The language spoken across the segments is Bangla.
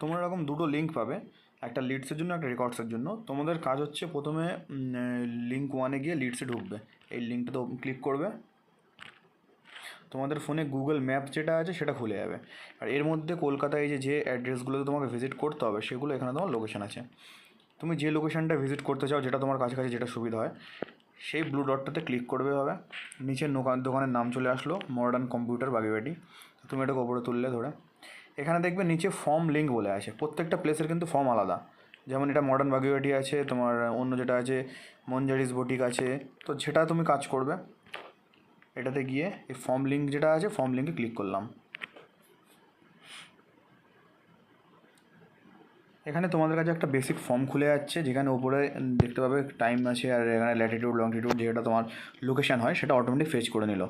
তোমরা এরকম দুটো লিঙ্ক পাবে, একটা লিডসের জন্য একটা রেকর্ডসের জন্য। তোমাদের কাজ হচ্ছে প্রথমে লিঙ্ক 1-এ গিয়ে লিডসে ঢুকবে, এই লিঙ্কটাতে ক্লিক করবে, তোমাদের ফোনে গুগল ম্যাপ যেটা আছে সেটা খুলে যাবে। আর এর মধ্যে কলকাতায় যে অ্যাড্রেসগুলোতে তোমাকে ভিজিট করতে হবে সেগুলো এখানে তোমার লোকেশান আছে। তুমি যে লোকেশানটা ভিজিট করতে চাও, যেটা তোমার কাছাকাছি যেটা সুবিধা হয়, সেই ব্লু ডটটাতে ক্লিক করবে হবে। নিচে দোকানের নাম চলে আসলো, মডার্ন কম্পিউটার বাগেরহাটি। তুমি এটাকে ওপরে তুললে ধরে, এখানে দেখবে নিচে ফর্ম লিঙ্ক বলে আছে। প্রত্যেকটা প্লেসের কিন্তু ফর্ম আলাদা। যেমন এটা মডার্ন বাগেরহাটি আছে, তোমার অন্য যেটা আছে মঞ্জারিস বুটিক আছে। তো সেটা তুমি কাজ করবে, এটাতে গিয়ে এই ফর্ম লিঙ্ক যেটা আছে ফর্ম লিঙ্কে ক্লিক করলাম। এখানে তোমাদের কাছে একটা বেসিক ফর্ম খুলে যাচ্ছে, যেখানে উপরে দেখতে পাবে টাইম আছে, আর এখানে ল্যাটিটিউড লংটিটিউড যেটা তোমার লোকেশান হয় সেটা অটোমেটিক ফেচ করে নিল।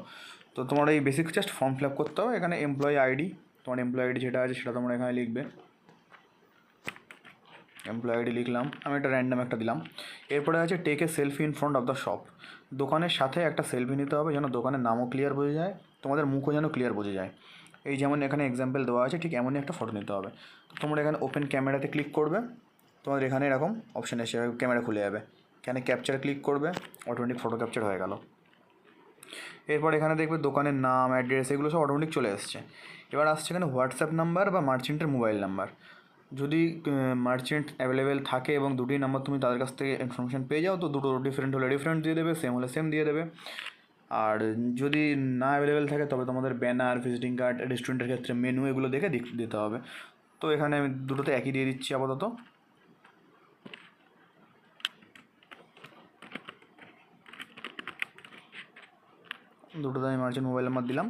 তো তোমার এই basic just form fill up করতে হবে। এখানে এমপ্লয়ি আইডি, তোমার এমপ্লয়ি আইডি যেটা আছে সেটা তোমরা এখানে লিখবে। এমপ্লয়ি আইডি লিখলাম, আমি একটা র্যান্ডাম একটা দিলাম। এরপরে আছে take a selfie in front of the shop. দোকানের সাথে একটা সেলফি নিতে হবে, যেন দোকানের নামও ক্লিয়ার বোঝা যায়, তোমাদের মুখও যেন ক্লিয়ার বোঝা যায়। এই যেমন এখানে এক্সাম্পল দেওয়া আছে, ঠিক এমনই একটা ফটো নিতে হবে। তোমরা এখানে ওপেন ক্যামেরাতে ক্লিক করবে, তোমাদের এখানে এরকম অপশান এসে ক্যামেরা খুলে যাবে। এখানে ক্যাপচার ক্লিক করবে, অটোমেটিক ফটো ক্যাপচার হয়ে গেল। এরপর এখানে দেখবে দোকানের নাম, অ্যাড্রেস, এগুলো সব অটোমেটিক চলে এসছে। এবার আসছে এখানে হোয়াটসঅ্যাপ নাম্বার বা মার্চেন্টের মোবাইল নাম্বার। যদি মার্চেন্ট অ্যাভেলেবেল থাকে এবং দুটি নাম্বার তুমি তাদের কাছ থেকে ইনফরমেশান পেয়ে যাও, তো দুটো ডিফারেন্ট হলে ডিফারেন্ট দিয়ে দেবে, সেম হলে সেম দিয়ে দেবে। আর যদি না অ্যাভেলেবেল থাকে তবে তোমাদের ব্যানার, ভিজিটিং কার্ড, রেস্টুরেন্টের ক্ষেত্রে মেনু, এগুলো দেখে দিতে হবে। তো এখানে আমি দুটোতে একই দিয়ে দিচ্ছি আপাতত। দুটোতে আমি মার্চেন্ট মোবাইল নাম্বার দিলাম।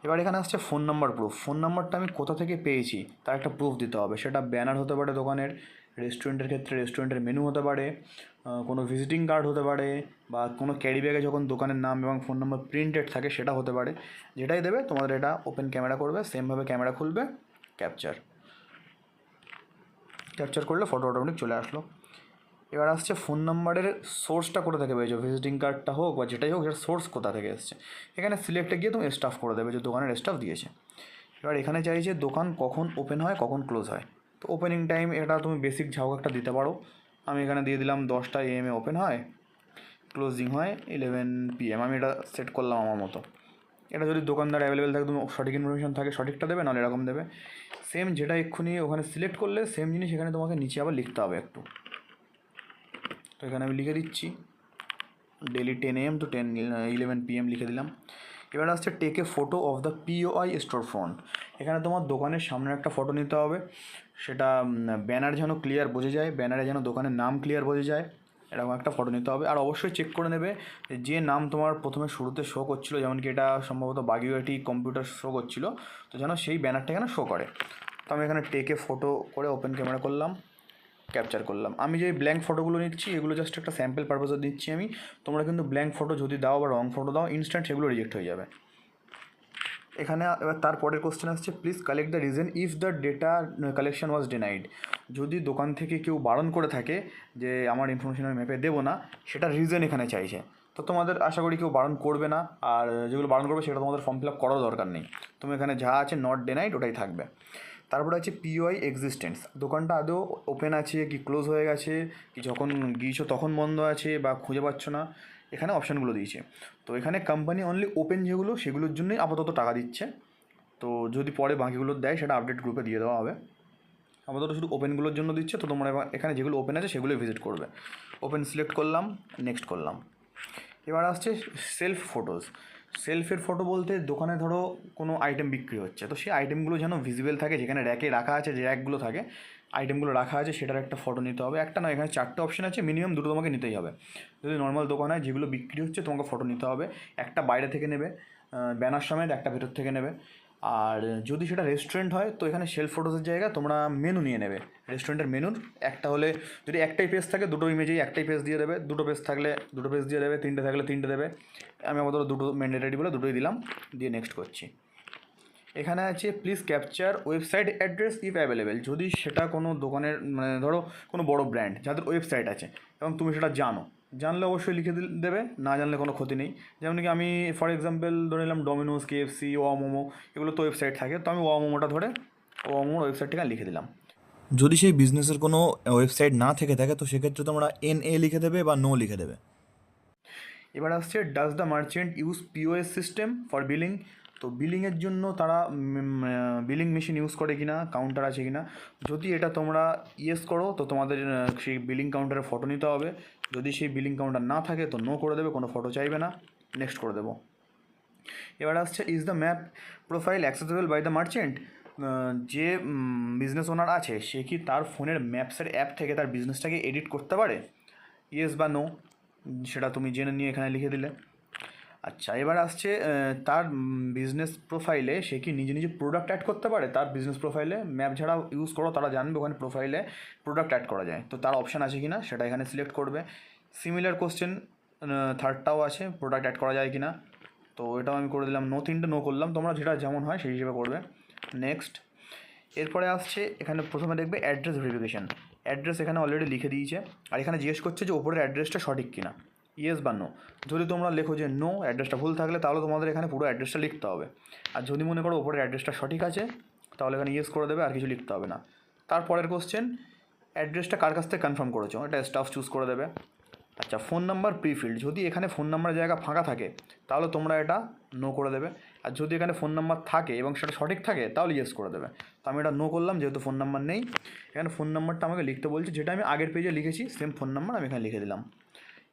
এবার এখানে আসছে ফোন নাম্বার প্রুফ। ফোন নাম্বারটা আমি কোথা থেকে পেয়েছি তার একটা প্রুফ দিতে হবে। সেটা ব্যানার হতে পারে দোকানের, রেস্টুরেন্টের ক্ষেত্রে রেস্টুরেন্টের মেনু হতে পারে, কোনো ভিজিটিং কার্ড হতে পারে, বা কোনো ক্যারি ব্যাগে যখন দোকানের নাম এবং ফোন নাম্বার প্রিন্টেড থাকে সেটা হতে পারে। যেটাই দেবে তোমাদের এটা ওপেন ক্যামেরা করবে, সেমভাবে ক্যামেরা খুলবে, ক্যাপচার করলে ফটো অটোমেটিক চলে আসলো। এবার আসছে ফোন নাম্বারের সোর্সটা কোথা থেকে পেয়েছো, ভিজিটিং কার্ডটা হোক বা যেটাই হোক, সেটার সোর্স কোথা থেকে এসছে। এখানে সিলেক্টে গিয়ে তুমি স্টাফ করে দেবে যে দোকানের স্টাফ দিয়েছে। এবার এখানে চাইছে দোকান কখন ওপেন হয়, কখন ক্লোজ হয়। তো ওপেনিং টাইম এটা তুমি বেসিক ঝাউক একটা দিতে পারো। আমি এখানে দিয়ে দিলাম 10টা AM ওপেন হয়, ক্লোজিং হয় 11 PM। আমি এটা সেট করলাম আমার মতো। এটা যদি দোকানদার অ্যাভেলেবেল থাকে, তুমি সঠিক ইনফরমেশন থাকে সঠিকটা দেবে, নাহলে এরকম দেবে। সেম যেটা এক্ষুনি ওখানে সিলেক্ট করলে সেম জিনিস এখানে তোমাকে নিচে আবার লিখতে হবে একটু। তো এখানে আমি লিখে দিচ্ছি ডেলি 10 AM টু 11 PM লিখে দিলাম। এবার আসছে take a photo of the POI store front. এখানে তোমার দোকানের সামনে একটা ফটো নিতে হবে। সেটা ব্যানার যেন ক্লিয়ার বোঝা যায়, ব্যানারে যেন দোকানের নাম ক্লিয়ার বোঝা যায়, এরকম একটা ফটো নিতে হবে। আর অবশ্যই চেক করে নেবে যে নাম তোমার প্রথমে শুরুতে শো করছিলো, যেমন কি এটা সম্ভবত বাগেরহাটি কম্পিউটার শো করছিলো, তো যেন সেই ব্যানারটা এখানে শো করে। তো আমি এখানে টেক এ ফটো করে ওপেন ক্যামেরা করলাম, ক্যাপচার করলাম। আমি যে ব্ল্যাঙ্ক ফটোগুলো নিচ্ছি এগুলো জাস্ট একটা স্যাম্পল পারপাসে দিচ্ছি আমি। তোমরা কিন্তু ব্ল্যাঙ্ক ফটো যদি দাও বা রং ফটো দাও, ইনস্ট্যান্ট সেগুলো রিজেক্ট হয়ে যাবে। এখানে এবার তারপরের কোশ্চেন আসছে, please collect the reason if the data collection was denied. যদি দোকান থেকে কেউ বারণ করে থাকে যে আমার ইনফরমেশন আমি ম্যাপে দেবো না, সেটা রিজন এখানে চাইছে। তো তোমাদের আশা করি কেউ বারণ করবে না, আর যেগুলো বারণ করবে সেটা তোমাদের ফর্ম ফিল আপ করার দরকার নেই। তুমি এখানে যা আছে নট ডিনাইড ওটাই থাকবে। তারপরে আছে POI এক্সিস্টেন্স। দোকানটা আদৌ ওপেন আছে কি ক্লোজ হয়ে গেছে, কি যখন গিয়েছো তখন বন্ধ আছে বা খুঁজে পাচ্ছ না, এখানে অপশানগুলো দিয়েছে। তো এখানে কোম্পানি অনলি ওপেন যেগুলো সেগুলোর জন্যই আপাতত টাকা দিচ্ছে। তো যদি পরে বাকিগুলো দেয় সেটা আপডেট গ্রুপে দিয়ে দেওয়া হবে। আপাতত শুধু ওপেনগুলোর জন্য দিচ্ছে। তো তোমরা এখানে যেগুলো ওপেন আছে সেগুলোই ভিজিট করবে। ওপেন সিলেক্ট করলাম, নেক্সট করলাম। এবার আসছে সেলফ ফটোজ। সেলফের ফটো বলতে দোকানে ধরো কোনো আইটেম বিক্রি হচ্ছে, তো সেই আইটেমগুলো যেন ভিজিবল থাকে, যেখানে র্যাকে রাখা আছে, যে র্যাকগুলো থাকে আইটেমগুলো রাখা আছে সেটার একটা ফটো নিতে হবে। একটা নয়, এখানে 4টে অপশন আছে, মিনিমাম দুটো তোমাকে নিতেই হবে। যদি নর্মাল দোকান হয় যেগুলো বিক্রি হচ্ছে তোমাকে ফটো নিতে হবে। একটা বাইরে থেকে নেবে ব্যানার সমেত, একটা ভেতর থেকে নেবে। আর যদি সেটা রেস্টুরেন্ট হয় তো এখানে সেলফ ফটোজের জায়গায় তোমরা মেনু নিয়ে নেবে, রেস্টুরেন্টের মেনুর একটা হলে, যদি একটাই পেজ থাকে দুটো ইমেজেই একটাই পেজ দিয়ে দেবে, দুটো পেজ থাকলে দুটো পেজ দিয়ে দেবে, তিনটে থাকলে তিনটে দেবে। আমি আমাদের দুটো ম্যান্ডেটরি বলে দুটোই দিলাম, দিয়ে নেক্সট করছি। এখানে আছে please capture website address if available. যদি সেটা কোনো দোকানের মানে ধরো কোনো বড় ব্র্যান্ড যাদের ওয়েবসাইট আছে এবং তুমি সেটা জানলে অবশ্যই লিখে দেবে, না জানলে কোনো ক্ষতি নেই। যেমন কি আমি ফর এক্সাম্পল ধরে নিলাম ডমিনোস, KFC, ওয়া মোমো, এগুলো তো ওয়েবসাইট থাকে। তো আমি ওয়া মোমোটা ধরে ওয়া মোমোর ওয়েবসাইটটা লিখে দিলাম। যদি সেই বিজনেসের কোনো ওয়েবসাইট না থেকে থাকে তো সেক্ষেত্রে তোমরা NA লিখে দেবে বা নো লিখে দেবে। এবার আসছে does the merchant use POS system for billing. তো বিলিংয়ের জন্য তারা বিলিং মেশিন ইউজ করে কি না, কাউন্টার আছে কি না। যদি এটা তোমরা ইয়েস করো তো তোমাদের সেই বিলিং কাউন্টারের ফটো নিতে হবে। যদি সেই বিলিং কাউন্টার না থাকে তো নো করে দেবে, কোনো ফটো চাইবে না, নেক্সট করে দেবো। এবার আসছে is the map profile accessible by the merchant. যে বিজনেস ওনার আছে সে কি তার ফোনের ম্যাপসের অ্যাপ থেকে তার বিজনেসটাকে এডিট করতে পারে, ইয়েস বা নো, সেটা তুমি জেনে নিয়ে এখানে লিখে দিলে। আচ্ছা, এবার আসছে তার বিজনেস প্রোফাইলে সে কি নিজে নিজে প্রোডাক্ট অ্যাড করতে পারে। তার বিজনেস প্রোফাইলে ম্যাপ যারা ইউজ করো তারা জানবে ওখানে প্রোফাইলে প্রোডাক্ট অ্যাড করা যায়, তো তার অপশান আছে কি না সেটা এখানে সিলেক্ট করবে। সিমিলার কোশ্চেন থার্ডটাও আছে, প্রোডাক্ট অ্যাড করা যায় কি না, তো এটাও আমি করে দিলাম, নো, তিনটে নো করলাম, তোমরা যেটা যেমন হয় সেই হিসেবে করবে। নেক্সট, এরপরে আসছে এখানে প্রথমে দেখবে অ্যাড্রেস ভেরিফিকেশান। অ্যাড্রেস এখানে অলরেডি লিখে দিয়েছে, আর এখানে জিজ্ঞেস করছে যে ওপরের অ্যাড্রেসটা সঠিক কিনা, ইয়েস বা নো। যদি তোমরা লেখো যে নো, অ্যাড্রেসটা ভুল থাকলে তাহলে তোমাদের এখানে পুরো অ্যাড্রেসটা লিখতে হবে। আর যদি মনে করো ওপরের অ্যাড্রেসটা সঠিক আছে তাহলে এখানে ইয়েস করে দেবে, আর কিছু লিখতে হবে না। তারপরের কোশ্চেন, অ্যাড্রেসটা কার কাছ থেকে কনফার্ম করেছো, এটা স্টাফ চুজ করে দেবে। আচ্ছা, ফোন নাম্বার প্রিফিল্ড, যদি এখানে ফোন নাম্বারের জায়গা ফাঁকা থাকে তাহলে তোমরা এটা নো করে দেবে। আর যদি এখানে ফোন নাম্বার থাকে এবং সেটা সঠিক থাকে তাহলে ইয়েস করে দেবে। তো আমি এটা নো করলাম, যেহেতু ফোন নাম্বার নেই। এখানে ফোন নাম্বারটা আমাকে লিখতে বলছে, যেটা আমি আগের পেজে লিখেছি সেম ফোন নাম্বার আমি এখানে লিখে দিলাম।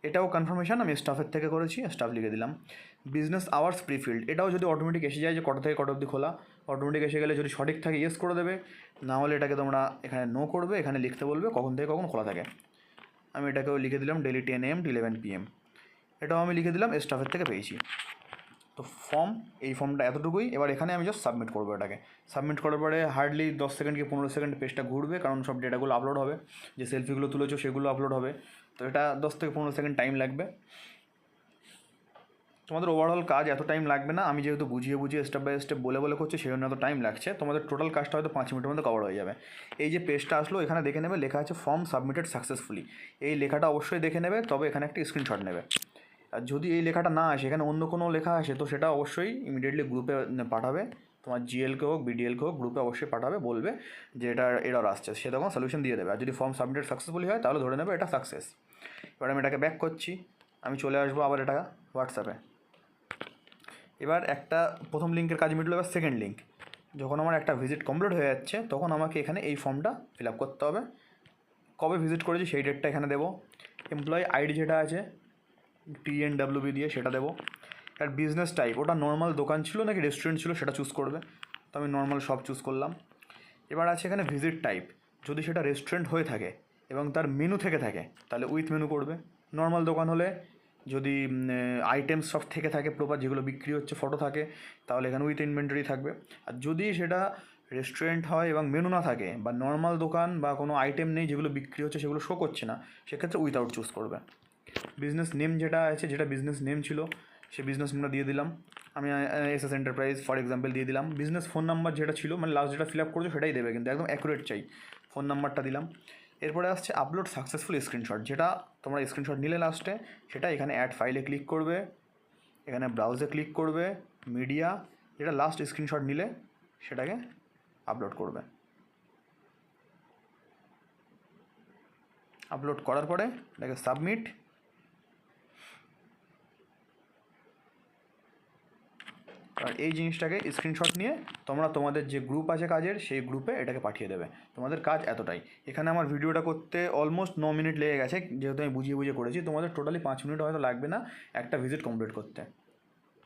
এটাও কনফার্মেশন আমি স্টাফের থেকে করেছি, স্টাফ লিখে দিলাম। বিজনেস আওয়ার্স প্রিফিল্ড, এটাও যদি অটোমেটিক এসে যায় যে কটা থেকে কটা অবধি খোলা, অটোমেটিক এসে গেলে যদি সঠিক থাকে ইয়েস করে দেবে, না হলে এটাকে তোমরা এখানে নো করবে, এখানে লিখতে বলবে কখন থেকে কখন খোলা থাকে। আমি এটাকেও লিখে দিলাম ডেলি 10 AM to 11 PM, এটাও আমি লিখে দিলাম, স্টাফের থেকে পেয়েছি। তো এই ফর্মটা এতটুকুই। এবার এখানে আমি জাস্ট সাবমিট করবো এটাকে। সাবমিট করার পরে হার্ডলি 10 সেকেন্ড কি 15 সেকেন্ড পেজটা ঘুরবে, কারণ সব ডেটাগুলো আপলোড হবে, যে সেলফিগুলো তুলেছো সেগুলো আপলোড হবে। তো এটা 10 থেকে 15 সেকেন্ড টাইম লাগবে। তোমাদের ওভারঅল কাজ এত টাইম লাগবে না, আমি যেহেতু বুঝিয়ে বুঝিয়ে স্টেপ বাই স্টেপ বলে বলে করছি সেই জন্য এত টাইম লাগছে। তোমাদের টোটাল কাজটা হয়তো 5 মিনিটের মধ্যে কভার হয়ে যাবে। এই যে পেজটা আসলো এখানে দেখে নেবে লেখা আছে ফর্ম সাবমিটেড সাকসেসফুলি, এই লেখাটা অবশ্যই দেখে নেবে, তবে এখানে একটা স্ক্রিনশট নেবে। আর যদি এই লেখাটা না আসে, এখানে অন্য কোনো লেখা আসে, তো সেটা অবশ্যই ইমিডিয়েটলি গ্রুপে পাঠাবে, তোমার GLকে হোক BDLকে হোক গ্রুপে অবশ্যই পাঠাবে, বলবে যে এটা এরর আসছে, সে তখন সলিউশন দিয়ে দেবে। আর যদি ফর্ম সাবমিটেড সাকসেসফুলি হয় তাহলে ধরে নেবে এটা সাকসেস। এবার আমি এটাকে ব্যাক করছি, আমি চলে আসবো আবার এটা হোয়াটসঅ্যাপে। এবার একটা প্রথম লিঙ্কের কাজ মিটলো, এবার সেকেন্ড লিঙ্ক। যখন আমার একটা ভিজিট কমপ্লিট হয়ে যাচ্ছে তখন আমাকে এখানে এই ফর্মটা ফিল আপ করতে হবে। কবে ভিজিট করেছি সেই ডেটটা এখানে দেবো। এমপ্লয়ি আইডি যেটা আছে TNWB দিয়ে সেটা দেবো। আর বিজনেস টাইপ, ওটা নর্মাল দোকান ছিল নাকি রেস্টুরেন্ট ছিল সেটা চুজ করবে, তো আমি নর্মাল শপ চুজ করলাম। এবার আছে এখানে ভিজিট টাইপ, যদি সেটা রেস্টুরেন্ট হয়ে থাকে এবং তার মেনু থেকে থাকে তাহলে উইথ মেনু করবে। নর্মাল দোকান হলে যদি আইটেমস সব থেকে থাকে প্রপার, যেগুলো বিক্রি হচ্ছে ফটো থাকে, তাহলে এখানে উইথ ইনভেন্টরি থাকবে। আর যদি সেটা রেস্টুরেন্ট হয় এবং মেনু না থাকে, বা নর্মাল দোকান বা কোনো আইটেম নেই যেগুলো বিক্রি হচ্ছে সেগুলো শো করছে না, সেক্ষেত্রে উইথআউট চুজ করবে। বিজনেস নেম যেটা আছে, যেটা বিজনেস নেম ছিল সেই বিজনেস নেমটা দিয়ে দিলাম, আমি SS এন্টারপ্রাইজ ফর এক্সাম্পল দিয়ে দিলাম। বিজনেস ফোন নাম্বার যেটা ছিল, মানে লাস্ট যেটা ফিল আপ করেছো সেটাই দেবে, কিন্তু একদম অ্যাকুরেট চাই, ফোন নাম্বারটা দিলাম। এরপরে আসছে আপলোড সাকসেসফুল স্ক্রিনশট, যেটা তোমরা স্ক্রিনশট নিলে লাস্টে সেটা এখানে অ্যাড ফাইলে ক্লিক করবে, এখানে ব্রাউজে ক্লিক করবে, মিডিয়া, যেটা লাস্ট স্ক্রিনশট নিলে সেটাকে আপলোড করবে। আপলোড করার পরে এটাকে সাবমিট। আর এই জিনিসটাকে স্ক্রিনশট নিয়ে তোমরা তোমাদের যে গ্রুপ আছে কাজের সেই গ্রুপে এটাকে পাঠিয়ে দেবে। তোমাদের কাজ এতটাই। এখানে আমার ভিডিওটা করতে অলমোস্ট 9 মিনিট লেগে গেছে, যেহেতু আমি বুঝিয়ে বুঝিয়ে করেছি। তোমাদের টোটালি 5 মিনিট হয়তো লাগবে না একটা ভিজিট কমপ্লিট করতে।